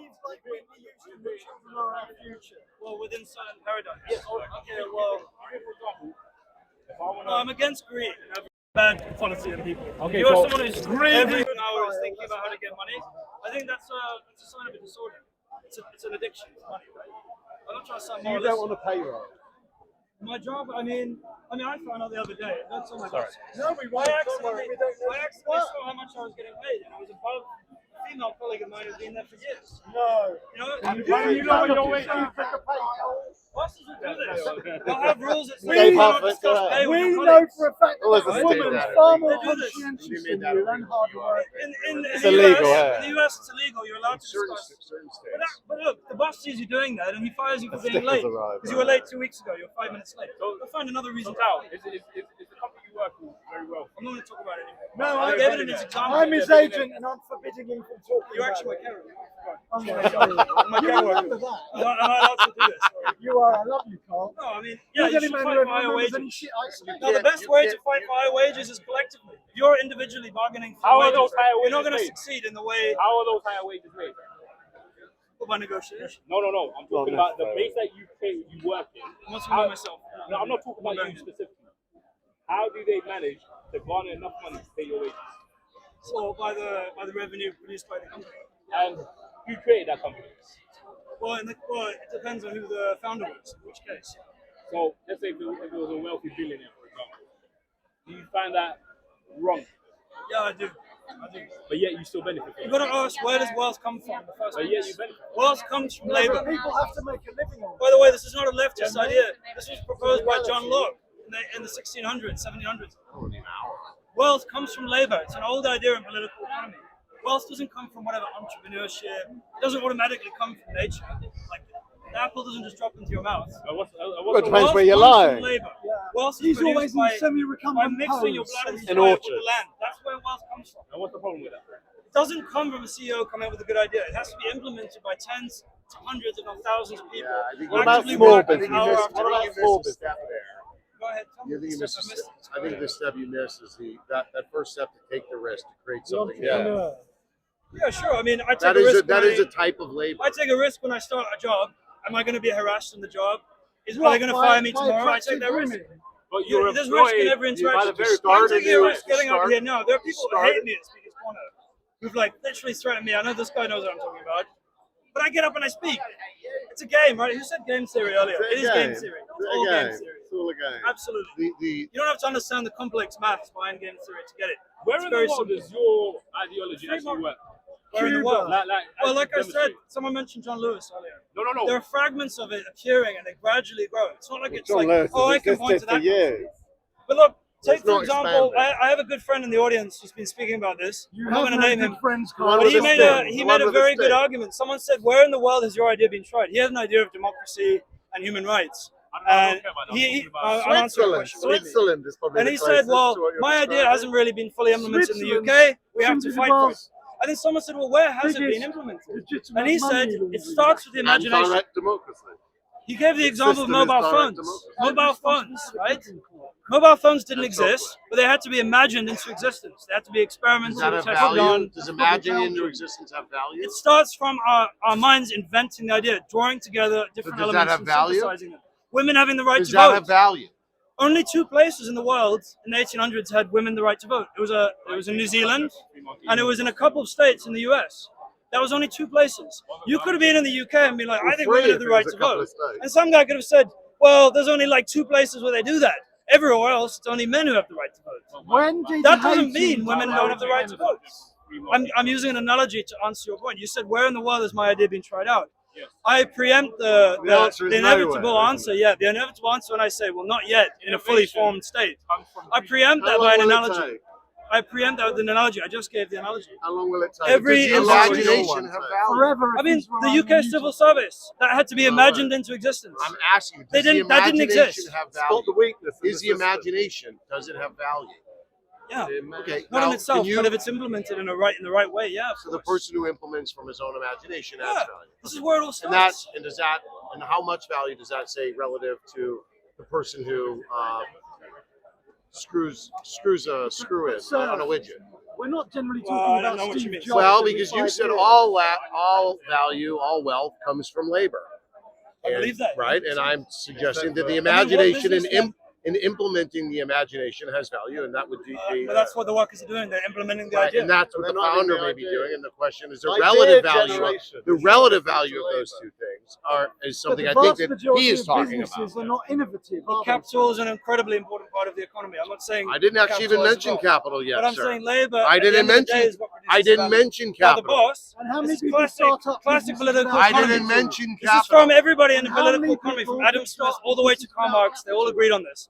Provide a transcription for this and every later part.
believes like we used to, the children are our future. Well, within certain paradigms. Yeah, Okay, well, for example, I'm against greed and having bad quality in people. Okay, If you're so someone who's every hour is thinking about how to get money, I think that's a sign of a disorder. It's an addiction to money, right? I'm not trying to sound You moralistic. don't want to pay right. My job, I found out the other day. That's all my Sorry. boss. No, we I won't. Don't accidentally, worry, we don't know. I accidentally saw how much I was getting paid, and I was above a female colleague of mine who's been there for years. No. You know, You know your way. bosses will do this. They'll have rules that say Dave you cannot Huffman, discuss go pay with We your know colleagues. for a fact Oh, that it's a a woman's dictator. far more They do this. conscientious than you and hard In It's the illegal, US, yeah. in the US, it's illegal. You're allowed to discuss. Certain But look, the boss sees you doing that, and he fires you for being Stickers late arrive, because you were late 2 weeks ago. You're 5 minutes late. They'll find another reason. So now, is the company you work for very well? I'm not going to talk about it anymore. No, I gave it in his example. I'm his agent and I'm forbidding him from talking You're about actually my it. carrier. I'm You remember that. Am I allowed to do this? You are. I love you, Carl. No, I mean, You're yeah, you the should only man fight who for higher remembers any wages. shit I say. No, the best way to fight for higher wages is collectively. If you're individually bargaining for How are wages, those higher you're not wages going to paid? succeed in the way How are those higher wages paid? by negotiation. No. I'm talking about the base that you pay, you work in. I'm not talking about myself. No, I'm not talking about you specifically. How do they manage to garner enough money to pay your wages? So by the revenue produced by the company. And who created that company? Well, it depends on who the founder was, in which case. So let's say if it was a wealthy billionaire, for example. Do you find that wrong? Yeah, I do. But yet you still benefit from You've it. got to ask, where does wealth come from in the first But yet place? you benefit. Wealth comes from No, labor. but people have to make a living on it. By the way, this is not a leftist idea. This was proposed by John Locke in the 1600s, 1700s. Wealth comes from labor. It's an old idea in political economy. Wealth doesn't come from whatever entrepreneurship. It doesn't automatically come from nature. Like the apple doesn't just drop into your mouth. Well, it Wealth depends where you're comes from lying. labor. Yeah. Wealth is He's produced always in by semi-recumbent mixing your pose. blood and In soil with the orchards. land. That's where wealth comes from. And what's the problem with that? It doesn't come from a CEO coming up with a good idea. It has to be implemented by tens to hundreds, if not thousands of people. What who about actively small work business? hour after What about hour. small business? Go ahead. Tell me You think you the miss? step I missed. I think the step you miss is that first step to take the risk to create The something. entrepreneur. Yeah, sure. I mean, I take That a is risk. that when is a type of labor. I take a risk when I start a job. Am I going to be harassed in the job? Are they What, going to by- fire me by tomorrow? I take attractive that risk. women? But You- you're there's risk in employed every by the interaction. very I'm started taking a you- risk getting up start- here now. There are people who started- hate me at Speaker's Corner who've like literally threatened me. I know this guy knows what I'm talking about. But I get up and I speak. It's a game, right? Who said game theory earlier? It is game theory. It's all game theory. It's all a game. Absolutely. The You don't have to understand the complex maths behind game theory to get it. Where It's in the very world simple. does your ideology actually work? Where in the world? Well, like I said, demonstrate. someone mentioned John Lewis earlier. No. There are fragments of it appearing and they gradually grow. It's not like it's John like, Lewis oh, I has can point existed to for that. years. But look, take Let's for not example, expand I have a good friend in the audience who's been speaking about this. You I'm not have going no to name good him. friends, One Carl. But with he a made stick. a The one with a very good stick. argument. Someone said, "Where in the world has your idea been tried?" He had an idea of democracy and human rights. I And don't care about that. I'm he, talking about I'll answer your Switzerland. question. believe me. Switzerland is probably And the he closest said, "Well, to what you're my idea describing. hasn't really been fully implemented in the UK. Switzerland We have to seems fight to for be it." And then someone said, "Well, where has it been biggest implemented?" legitimate And he money said, laundering. "It starts with the And imagination." direct democracy. He gave the example of system is mobile direct phones. democracy. Mobile phones, right? Mobile phones didn't And so exist, but they had to be imagined into existence. They had to be Does experimented, that have tested value? on. Does imagining into existence have value? It starts from our minds inventing the idea, drawing together different does that elements have and value? synthesizing them. Women having the right Does to that vote. have value? Only 2 places in the world in the 1800s had women the right to vote. It was in New Zealand, and it was in a couple of states in the US. That was only 2 places. You could have been in the UK and been like, I think women have the right to vote. And some guy could have said, well, there's only like 2 places where they do that. Everywhere else, it's only men who have the right to vote. When did That doesn't hating mean women don't have the right to vote. I'm using an analogy to answer your point. You said, where in the world has my idea been tried out? Yes. I preempt the answer is inevitable nowhere, answer. Yeah, the inevitable answer when I say, well, not yet in a fully formed state. Comes from I preempt that How by long an will it analogy. take? I preempt that with an analogy. I just gave the analogy. How long will it take? Every Does industry- imagination have value? Forever. I mean, if the he's UK wrong, civil service, that had to be Well, imagined into existence. I'm asking you, They does the didn't- that didn't imagination exist. have Spot value? the weakness. in Is the system. imagination, does it have value? Yeah, Okay, not now, in itself, can you, but if it's implemented in the right way, yeah. Of so the course. person who implements from his own imagination Yeah. adds value. This is where it all And that, starts. and does that, and how much value does that say relative to the person who screws a screw in on a widget? We're not generally Well, talking I don't about know what you Steve mean. Jobs. Well, every because you 5 said years. all value, all wealth comes from labor. I believe that. Right? And I'm suggesting that the what imagination business then? in implementing the imagination has value, and that would be But that's what the workers are doing. They're implementing the right, idea. and that's what the They're not founder in the may be idea. doing. And the question is the Idea relative value. generation. The relative value of those two things is But something the I think vast that majority he is of talking businesses about. are not innovative. But are they? capital is an incredibly important part of the economy. I'm not saying I didn't actually even capital mention isn't wrong. capital yet, But I'm sir. saying labor. I at the didn't end of the day mention- is what I produces didn't value. mention Now, the capital. boss. And how This many is people start up classic businesses political without I economy. didn't mention This is capital. from everybody in the And how political many economy, from people Adam just Smith start all the way to businesses Karl without Marx. They all capital? agreed on this.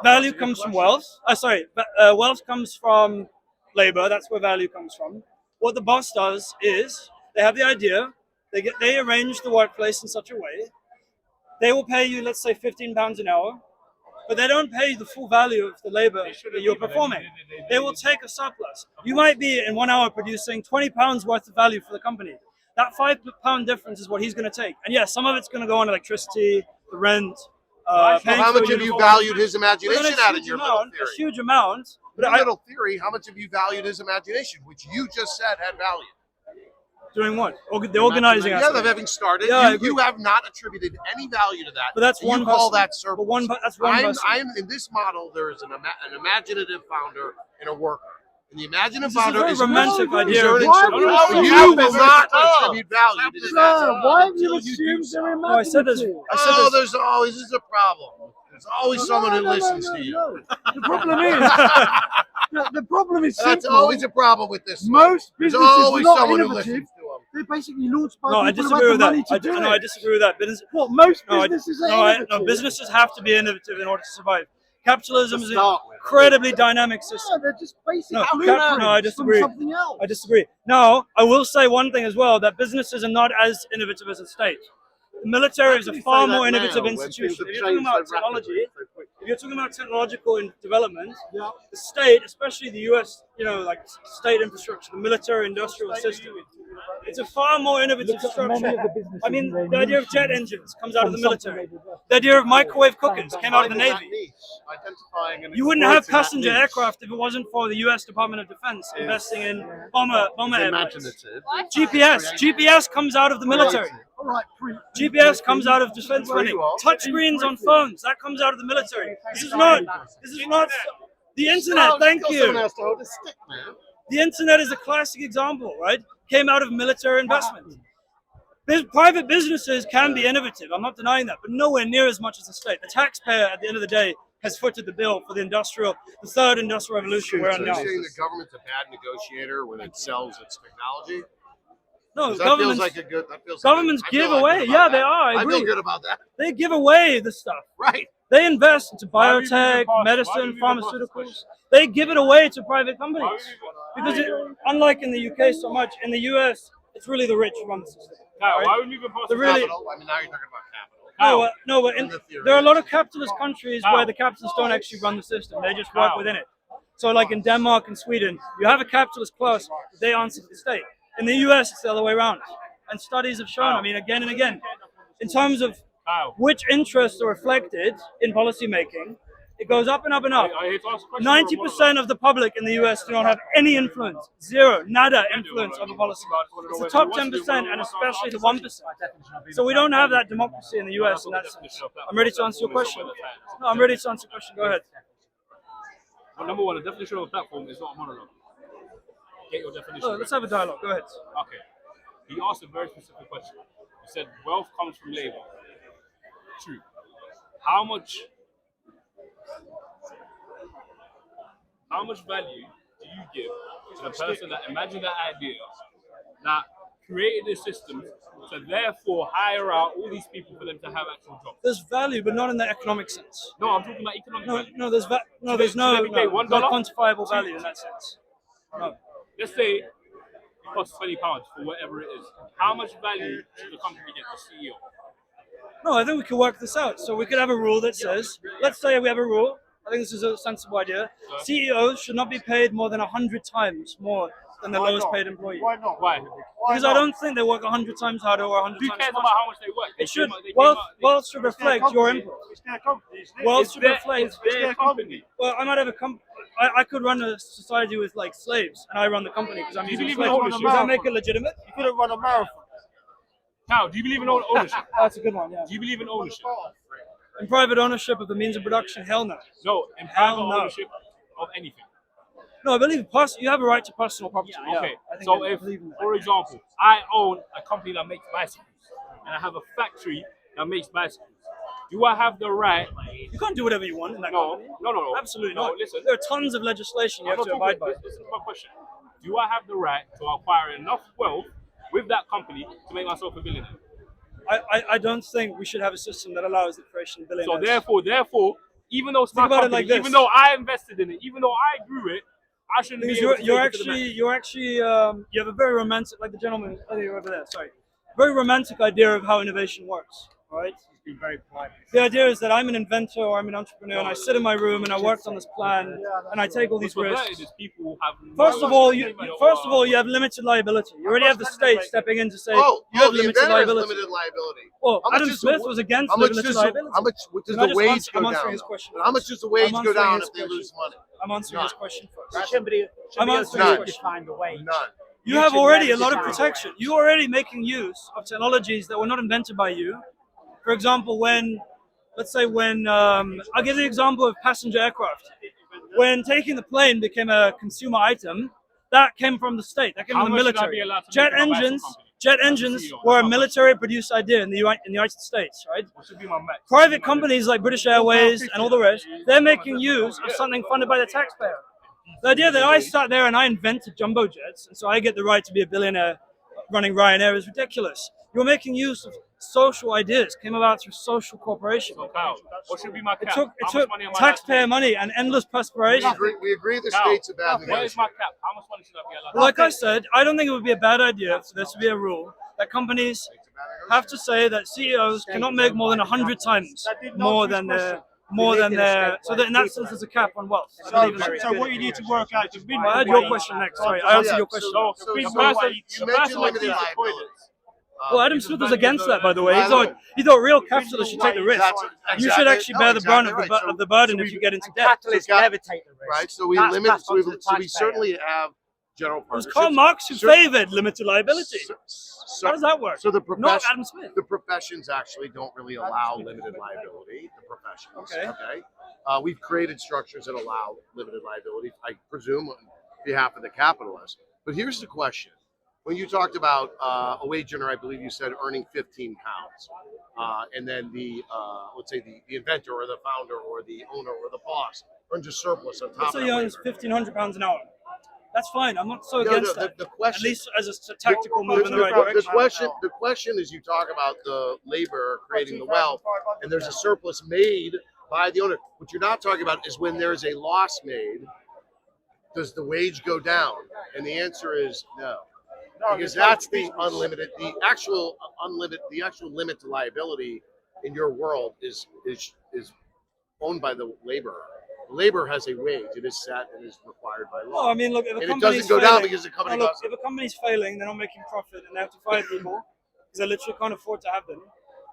Value comes from wealth. Wealth comes from labor. That's where value comes from. What the boss does is they have the idea. They arrange the workplace in such a way. They will pay you, let's say, £15 an hour, but they don't pay you the full value of the labor that you're performing. They will take a surplus. You might be in 1 hour producing £20 worth of value for the company. That £5 difference is what he's going to take. And yeah, some of it's going to go on electricity, the rent. So paying how for much have you uniforms. valued his But then imagination a at in huge your little amount, theory? a huge amount. In But your little theory, how much have you valued his imagination, which you just said had value? doing what? The organizing Yeah, aspect. of having started, Yeah, I you, agree. you have not attributed any value to that. But that's You one call person. that surplus. But that's one person. I'm in this model. There is an imaginative founder and a worker. And the imaginative This is a founder very is romantic No, idea. earning why surplus. would You will not Oh. attribute value to this Sir, asset why have you until you do assumed so. they're No, I said this. imaginative? I said Oh, this. there's always this is a problem. There's always someone who listens to you. No. The problem is, the problem is That's simple. always a problem with this. Most There's businesses are always not someone who innovative. listens to them. They're basically launched by No, I people who disagree have with the that. money to do No, I it. disagree with that. What, most No, businesses are innovative? no, businesses have to be innovative in order to survive. Capitalism To is an start with. incredibly dynamic Yeah, system. they're just basic No, blueprints no, I from disagree. something else. I disagree. Now, I will say one thing as well, that businesses are not as innovative as a state. The military is a far more innovative institution. If you're talking about technology, if you're talking about technological development, Yeah. the state, especially the US, like state infrastructure, the military industrial system, it's a far more innovative Look at many structure. of the businesses I mean, in the idea of jet niche engines comes out of the from something military. they did. The idea of microwave cookers came out of the Finding that Navy. niche, identifying and You wouldn't have exploiting that passenger niche aircraft if it wasn't for the US Department of Defense investing in bomber is airplanes. imaginative. GPS comes out of the military. All right, GPS comes out of defense funding. Touchscreens on phones, that comes out of the military. This is not the internet. Thank Someone you. has to hold a stick, man. The internet is a classic example, right? Came out of military investment. Private businesses can be innovative. I'm not denying that, but nowhere near as much as the state. The taxpayer, at the end of the day, has footed the bill for the third industrial revolution we're So in you're now. saying the government's a bad negotiator when it sells its technology? No, 'Cause that feels governments, like a good. That feels governments like a, I feel give like away. good about Yeah, that. they are. I I feel agree. good about that. They give away the stuff. Right. They invest into Why are we moving biotech, past- why are we medicine, moving past this pharmaceuticals. question? They give it away to private Why would companies. we- Because unlike in the UK so much, in the US, it's really the rich who run the system. Kyle, right? why would we move past The the really- Capital. I mean, now you're talking about capital. No, but In the theory. there are a lot of capitalist countries How? where the capitalists don't actually run the system. They just work How? within it. So like in Denmark and Sweden, you have a capitalist class, but they answer to the state. In the US, it's the other way around. And studies have shown, I mean, again and again, in terms of Kyle, which interests are reflected in policy making, it goes up and up and up. I hate to ask a question. 90% of the public in the US do not have any influence, zero, nada influence on the policy. It's the top 10% and especially the 1%. So we don't have that democracy in the US in that sense. I'm ready to answer your question. No, I'm ready to answer your question. Go ahead. Well, number one, the definition of a platform is not a monologue. Get your definition. Oh, let's have a dialogue. Go ahead. Okay. He asked a very specific question. He said, wealth comes from labor. True. How much value do you give to the person that imagined that idea, that created this system, to therefore hire out all these people for them to have actual jobs? There's value, but not in the economic sense. No, I'm talking about economic value. No, there's Should they pay $1? no quantifiable value in that sense. No. Let's say it costs £20 for whatever it is. How much value should the company get, the CEO? No, I think we could work this out. So we could have a rule that says, let's say we have a rule. I think this is a sensible idea. CEOs should not be paid more than 100 times more than the lowest paid employee. Why not? Why? Because I don't think they work 100 times harder or 100 Who times cares faster. about how much they work? It should. They came Wealth out- should reflect your input. It's their company, isn't it? Wealth It's should their- reflect. it's their company. Well, I might have a I could run a society with like slaves, and I run the company because I'm Do you using believe in slaves. ownership? Does that make it legitimate? You could have run a marathon. Now, do you believe in ownership? That's a good one. Yeah. Do you believe in ownership? In private ownership of the means of production, hell no. No, in Hell private no. ownership of anything. No, I believe you have a right to personal property. Yeah, Okay, I think so I if, believe in that. for example, I own a company that makes bicycles, and I have a factory that makes bicycles, do I have the right? You can't do whatever you want in that No, company. no. Absolutely no, not. Listen, There are tons of legislation you I'm have not to abide by. talking- Listen to my question. Do I have the right to acquire enough wealth with that company to make myself a billionaire? I don't think we should have a system that allows the creation of So billionaires. therefore, even though it's my Think about it company, like this. even though I invested in it, even though I grew it, I shouldn't be Because able to take it to the you're actually you have a very romantic, like the gentleman over there, sorry, very romantic idea of how innovation works, right? Been very polite. The idea is that I'm an inventor or I'm an entrepreneur and I sit in my room and I worked on this plan and I take all these risks. People who have First of all, you have limited liability. You already have the state stepping in to say you have the limited inventor has liability. limited liability. Well, How much Adam is Smith the- was against How much limited does liability. how much does Can I the just wage answer- go I'm down? answering his though? question How much first. does the wage I'm go answering down his if they question. lose money? I'm answering his None. question first. That shouldn't be. I'm be answering us his to question. define the wage. None. You have should already a never lot of define protection. wage. You're already making use of technologies that were not invented by you. For example, let's say I'll give the example of passenger aircraft. When taking the plane became a consumer item, that came from the state, that came How from the much should I military. be allowed to make in my bicycle company? Jet As a engines CEO, were a that's my military-produced idea in the United States, right? What should be my max? Private companies like British Airways and all the rest, they're making use of something funded by the taxpayer. The idea that I sat there and I invented jumbo jets, and so I get the right to be a billionaire running Ryanair is ridiculous. You're making use of social ideas, came about through social cooperation. So, Kyle, what should be my It cap? took How much money am I allowed to taxpayer make? money and endless perspiration. We agree the Kyle, state's a bad what is my negotiator. cap? How much money should I be allowed to Like I said, I don't think it would be a bad idea for there to be a rule that companies have to say that CEOs cannot make more than 100 times more than their so that in that sense there's a cap on wealth. I believe in that. So what you need to work out is I had your question next. Sorry, I answered your question. So, So the you person mentioned that limited uses liability. toilets. Well, Adam Smith was against that, by the way. By the He thought real capitalists should take the risk. That's You should exactly- actually no, bear the brunt exactly of right. the burden So if we- you get into And debt. capitalists So cap- never take the risk. Right, so we That's limit. passed So on we, to the so we taxpayer. certainly have general It was partnerships. Karl Marx who Cer- favored limited liability. So, How does that work? So the Not profession, Adam Smith. the professions actually don't really allow limited liability. The professions. Okay. We've created structures that allow limited liability, I presume, on behalf of the capitalists. But here's the question: when you talked about a wage earner, I believe you said earning 15 pounds, and then let's say the inventor or the founder or the owner or the boss earns a surplus on top Let's of say that he wage earns earner. £1,500 an hour. That's fine. I'm not so No, against no, that. the question- At least as a tactical move in the right direction. The question is, you talk about the labor creating the wealth, and there's a surplus made by the owner. What you're not talking about is when there's a loss made, does the wage go down? And the answer is no, because that's the unlimited, the actual limit to liability in your world is owned by the laborer. The laborer has a wage; it is set and is required by law. No, I mean, look, if a and it company's doesn't go down failing- because the company no, look, goes. if a company's failing, they're not making profit, and they have to fire people because they literally can't afford to have them.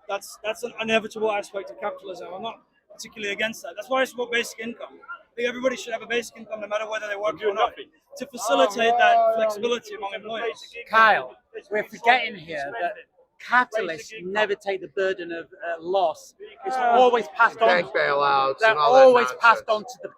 That's an inevitable aspect of capitalism. I'm not particularly against that. That's why I support basic income. I think everybody should have a basic income, no matter whether they work or not, to facilitate that flexibility among employees. Kyle, we're forgetting here that capitalists never take the burden of loss. It's always passed on. Bank bailouts They're and all that always nonsense. passed on to the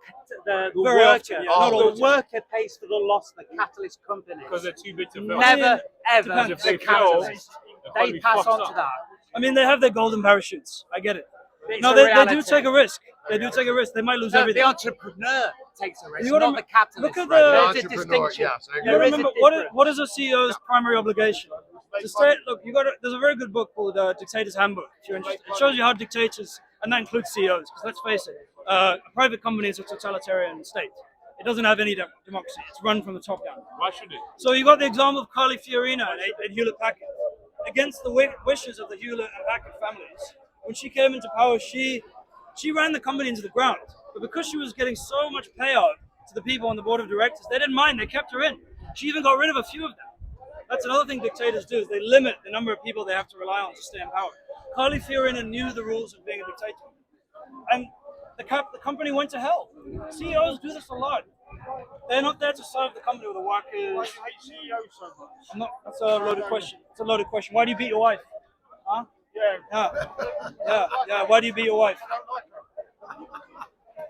Very worker. often, yeah, not all the The time. worker pays for the loss of the capitalist company. Because they're too big to fail. Never, ever depends. If the they fail, capitalist. the They economy pass fucks on up. to that. I mean, they have their golden parachutes. I get it. It's No, a they do reality. take a risk. They do take a risk. They might lose No, everything. the entrepreneur takes a risk, You gotta not the capitalist. look at The the- There's a entrepreneur, distinction. yes, I agree. You gotta There is a remember difference. what is a CEO's primary obligation? To say, look, there's a very good book called Dictator's Handbook. If you're interested. It shows you how dictators, and that includes CEOs, because let's face it, a private company is a totalitarian state. It doesn't have any democracy. It's run from the top down. Why should it? So you got the example of Carly Fiorina at Hewlett Packard. Against the wishes of the Hewlett and Packard families, when she came into power, she ran the company into the ground. But because she was getting so much payout to the people on the board of directors, they didn't mind. They kept her in. She even got rid of a few of them. That's another thing dictators do, is they limit the number of people they have to rely on to stay in power. Carly Fiorina knew the rules of being a dictator. And the company went to hell. CEOs do this a lot. They're not there to serve the company or the workers. Why do you hate CEOs so much? I'm not. That's a loaded question. It's a loaded question. Why do you beat your wife? Huh? Yeah. Why do you beat your wife?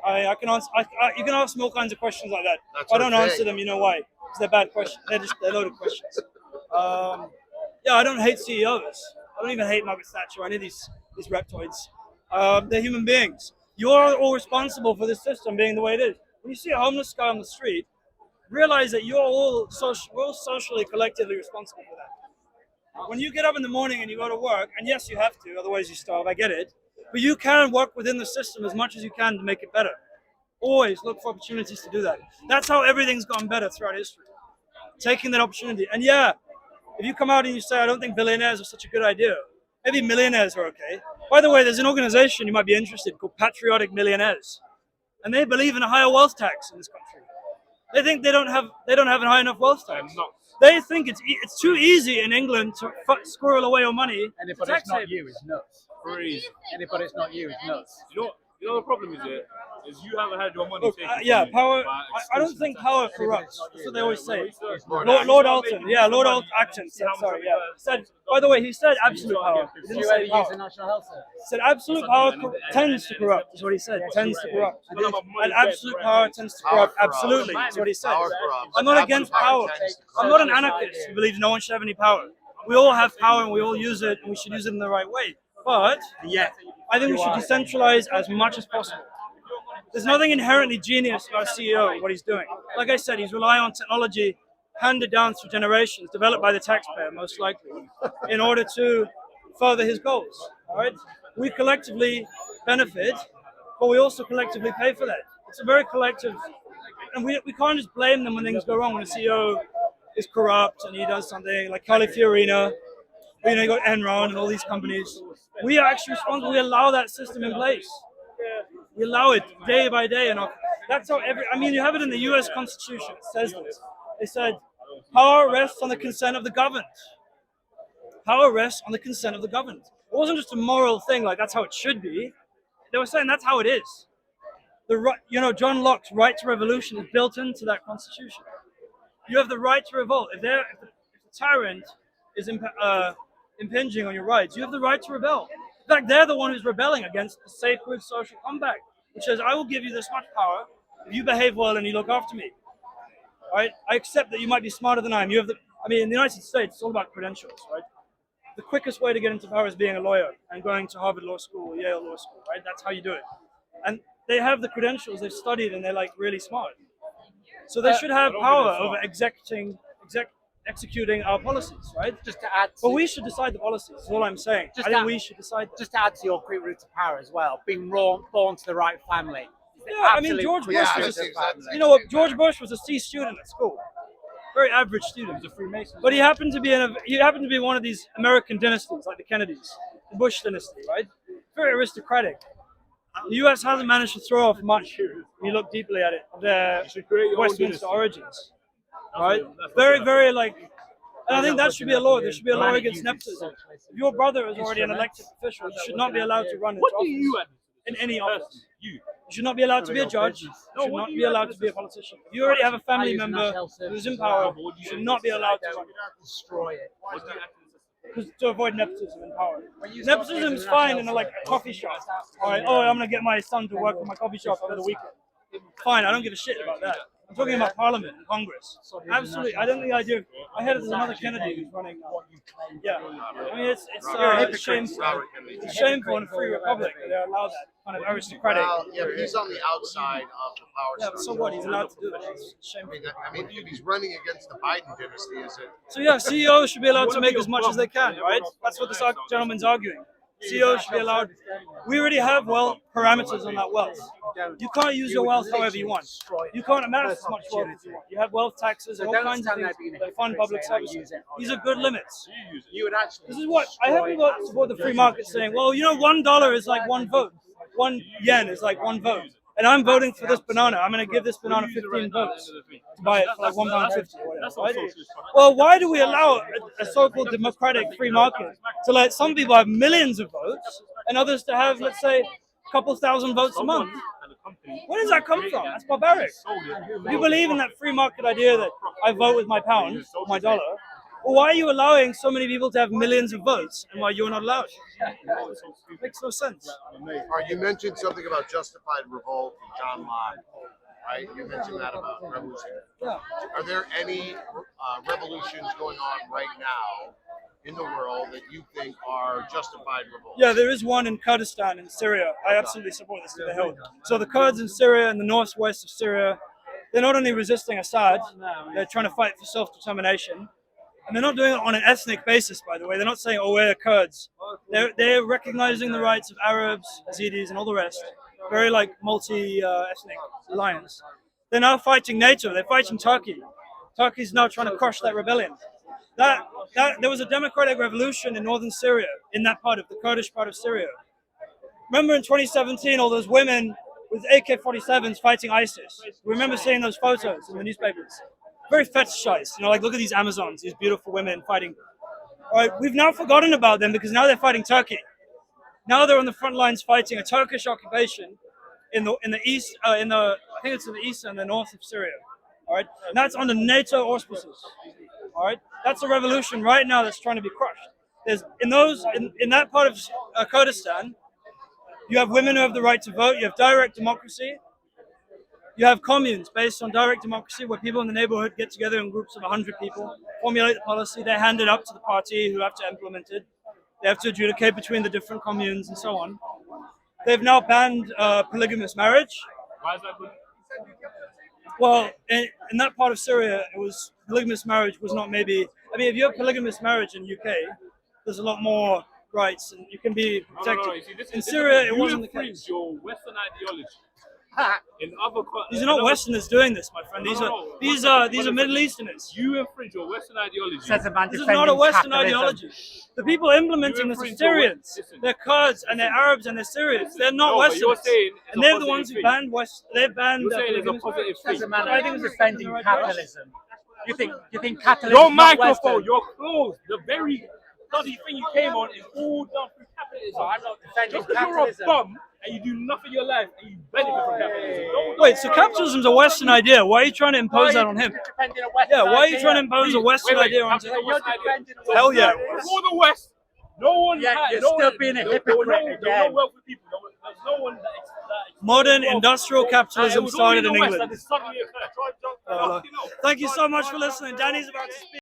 I can answer. You can ask me all kinds of questions like that. That's If I don't okay. answer them, you know why? Because they're bad questions. They're loaded questions. Yeah, I don't hate CEOs. I don't even hate Margaret Thatcher or any of these reptoids. They're human beings. You're all responsible for this system being the way it is. When you see a homeless guy on the street, realize that we're all socially, collectively responsible for that. When you get up in the morning and you go to work, and yes, you have to, otherwise you starve, I get it, but you can work within the system as much as you can to make it better. Always look for opportunities to do that. That's how everything's gotten better throughout history. Taking that opportunity. And yeah, if you come out and you say, I don't think billionaires are such a good idea, maybe millionaires are okay. By the way, there's an organization you might be interested in called Patriotic Millionaires. And they believe in a higher wealth tax in this country. They think they don't have a high enough wealth tax. They think it's too easy in England to squirrel away your money. Anybody that's not you is nuts. Crazy. Anybody that's not you is nuts. You know the problem is you haven't had your money Look, taken. yeah, from you power. by I don't extortion think and power tax. corrupts. That's what they always say. Lord Alton. Yeah, Lord Acton. Sorry, yeah. Said. By the way, he said absolute power. He Did didn't you say ever use power. the National Health Service? He said absolute power tends to corrupt. Is what he said. Tends to corrupt. And absolute power tends to corrupt. Absolutely. Is what he said. Power corrupts. I'm not against power. tends to I'm not an anarchist who believes no one should have any power. We all have power and we all use it and we should use it in the right way. But Yeah. I think we should decentralize as much as possible. There's nothing inherently genius about a CEO, what he's doing. Like I said, he's relying on technology handed down through generations, developed by the taxpayer, most likely, in order to further his goals. All right? We collectively benefit, but we also collectively pay for that. It's a very collective, and we can't just blame them when things go wrong, when a CEO is corrupt and he does something like Carly Fiorina, you got Enron and all these companies. We are actually responsible. We allow that system in place. We allow it day by day, and that's how you have it in the U.S. Constitution. It says this. They said, power rests on the consent of the governed. Power rests on the consent of the governed. It wasn't just a moral thing, like that's how it should be. They were saying that's how it is. John Locke's right to revolution is built into that Constitution. You have the right to revolt. If the tyrant is impinging on your rights, you have the right to rebel. In fact, they're the one who's rebelling against the sacred social compact, which says, I will give you this much power if you behave well and you look after me. Right? I accept that you might be smarter than I am. In the United States, it's all about credentials, right? The quickest way to get into power is being a lawyer and going to Harvard Law School or Yale Law School, right? That's how you do it. And they have the credentials, they've studied, and they're like really smart. So they should have power over executing our policies, right? Just to add, But we should decide the policies. Is all I'm saying. I think we should decide. just to add to your quick route to power as well, being born to the right family. Yeah, George Bush Yeah, was. exactly. You know what? George Bush was a C student at school, very average student. But he happened to be one of these American dynasties, like the Kennedys, the Bush dynasty, right? Very aristocratic. The U.S. hasn't managed to throw off much. When you look deeply at it, their Westminster origins, right? Very, very like. And I think that should be a law. There should be a law against nepotism. If your brother is already an elected official, you should not be allowed to run into office in any office. You should not be allowed to be a judge. You should not be allowed to be a politician. If you already have a family member who's in power, you should not be allowed to run. Destroy it. To avoid nepotism in power. Nepotism is fine in a coffee shop. All right, I'm going to get my son to work in my coffee shop over the weekend. Fine, I don't give a shit about that. I'm talking about Parliament and Congress. Absolutely, I don't think the idea. I heard there's another Kennedy who's running. Yeah, I mean it's shameful. It's shameful in a free republic that they allow that kind of aristocratic. Well, yeah, but he's on the outside of the power Yeah, structure. so what? He's allowed to do it. It's shameful. I mean, if he's running against the Biden dynasty, is it? So yeah, CEOs should be allowed to make as much as they can, right? That's what this gentleman's arguing. CEOs should be allowed. We already have parameters on that wealth. You can't use your wealth however you want. You can't amass as much wealth as you want. You have wealth taxes and all kinds of things that fund public services. These are good limits. You would actually. This is what I haven't got support the free market saying, well, $1 is like one vote. 1 yen is like one vote. And I'm voting for this banana. I'm going to give this banana 15 votes to buy it for like £1.50 or whatever. Right? Well, why do we allow a so-called democratic free market to let some people have millions of votes and others to have, let's say, a couple thousand votes a month? company. Where does that come from? That's barbaric. If you believe in that free market idea that I vote with my pound, my dollar, well, why are you allowing so many people to have millions of votes and why you're not allowed? It makes no sense. All right, you mentioned something about justified revolt and John Locke, right? You mentioned that about revolution. Yeah. Are there any revolutions going on right now in the world that you think are justified revolt? Yeah, there is one in Kurdistan in Syria. I absolutely support this to the hilt. So the Kurds in Syria and the northwest of Syria, they're not only resisting Assad, they're trying to fight for self-determination. And they're not doing it on an ethnic basis, by the way. They're not saying, oh, we're Kurds. They're recognizing the rights of Arabs, Yazidis, and all the rest. Very like multi-ethnic alliance. They're now fighting NATO. They're fighting Turkey. Turkey's now trying to crush that rebellion. There was a democratic revolution in northern Syria, in that part of the Kurdish part of Syria. Remember in 2017, all those women with AK-47s fighting ISIS. We remember seeing those photos in the newspapers. Very fetishized, you know, like look at these Amazons, these beautiful women fighting. All right, we've now forgotten about them because now they're fighting Turkey. Now they're on the front lines fighting a Turkish occupation in the east, I think it's in the east and the north of Syria. All right, and that's under NATO auspices. All right, that's a revolution right now that's trying to be crushed. There's in that part of Kurdistan, you have women who have the right to vote. You have direct democracy. You have communes based on direct democracy where people in the neighborhood get together in groups of 100 people, formulate the policy, they hand it up to the party who have to implement it. They have to adjudicate between the different communes and so on. They've now banned polygamous marriage. Why is that good? Well, in that part of Syria, it was polygamous marriage was not maybe. I mean, if you have polygamous marriage in UK, there's a lot more rights and you can be protected. No. You see, in Syria, it wasn't the infringe case. your Western ideology. In other These are not Westerners doing this, my friend. These are Middle Easterners. You infringe your Western ideology. Says a man This is not a defending Western capitalism. ideology. The people implementing this are Syrians. They're Kurds and they're Arabs and they're Syrians. They're not No, but you're Westerners. saying it's And a they're the positive ones who thing. banned West. They banned. You're saying it's a polygamous positive marriage. Says a thing. man I think it's defending the right direction. capitalism. You think capitalism Your is not microphone, Western? your clothes, the very bloody thing you came on is all done through capitalism. I'm not defending Just because you're a capitalism. bum and you do nothing in your life and you benefit from capitalism. Wait, so capitalism's a Western idea. Why are you trying to impose that on him? Defending a Western Yeah, why are you idea? trying to impose a Western Wait, idea onto him? capitalism was an idea. defending a Hell Western yeah. idea. Before the West, no one Yeah, had. you're no still one, being a there were hypocrite no again. wealthy people. There was no one that Modern industrial capitalism it was only started in the West England. that this suddenly occurred. Thank you so much for listening. Danny's about to speak.